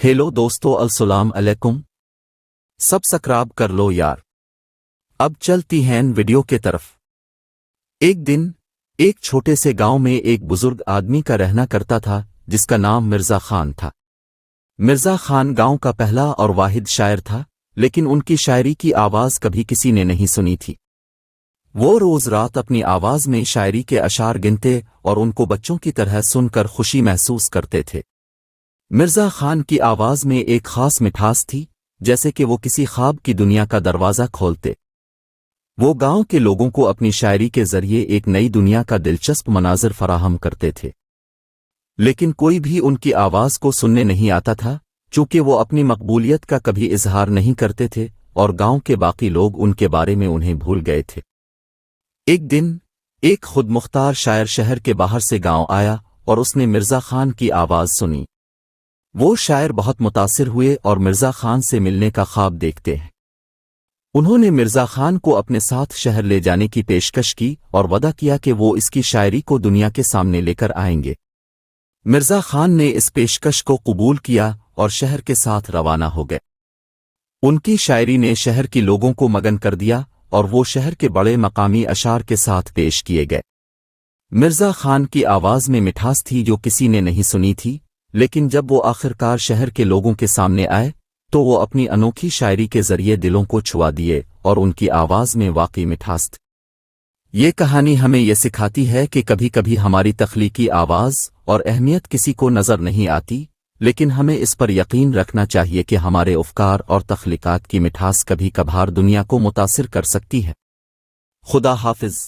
Hello दोस्तों, अस्सलाम अलैकुम। सब्सक्राइब कर लो यार। अब चलती हैं वीडियो के तरफ। एक दिन एक छोटे से गांव में एक बुजुर्ग आदमी का रहना करता था जिसका नाम मिर्जा खान था। मिर्जा खान गांव का पहला और वाहिद शायर था, लेकिन उनकी शायरी की आवाज कभी किसी ने नहीं सुनी थी। वो रोज रात अपनी आवाज में शायरी के अशार गिनते और उनको बच्चों की तरह सुनकर खुशी महसूस करते थे। मिर्जा खान की आवाज में एक खास मिठास थी, जैसे कि वो किसी ख्वाब की दुनिया का दरवाजा खोलते। वो गांव के लोगों को अपनी शायरी के जरिए एक नई दुनिया का दिलचस्प मनाजिर फराहम करते थे। लेकिन कोई भी उनकी आवाज को सुनने नहीं आता था, चूंकि वो अपनी मकबूलियत का कभी इजहार नहीं करते थे और गांव के बाकी लोग उनके बारे में उन्हें भूल गए थे। एक दिन एक खुदमुख्तार शायर शहर के बाहर से गांव आया और उसने मिर्जा खान की आवाज सुनी। वो शायर बहुत मुतासिर हुए और मिर्जा खान से मिलने का ख्वाब देखते हैं। उन्होंने मिर्जा खान को अपने साथ शहर ले जाने की पेशकश की और वादा किया कि वो इसकी शायरी को दुनिया के सामने लेकर आएंगे। मिर्जा खान ने इस पेशकश को कबूल किया और शहर के साथ रवाना हो गए। उनकी शायरी ने शहर के लोगों को मगन कर दिया और वो शहर के बड़े मकामी अशार के साथ पेश किए गए। मिर्जा खान की आवाज में मिठास थी जो किसी ने नहीं सुनी थी, लेकिन जब वो आखिरकार शहर के लोगों के सामने आए तो वो अपनी अनोखी शायरी के जरिए दिलों को छुआ दिए और उनकी आवाज में वाकई मिठास थी। ये कहानी हमें ये सिखाती है कि कभी कभी हमारी तख्लीकी आवाज और अहमियत किसी को नजर नहीं आती, लेकिन हमें इस पर यकीन रखना चाहिए कि हमारे अफकार और तख्लीकात की मिठास कभी कभार दुनिया को मुतासिर कर सकती है। खुदा हाफिज।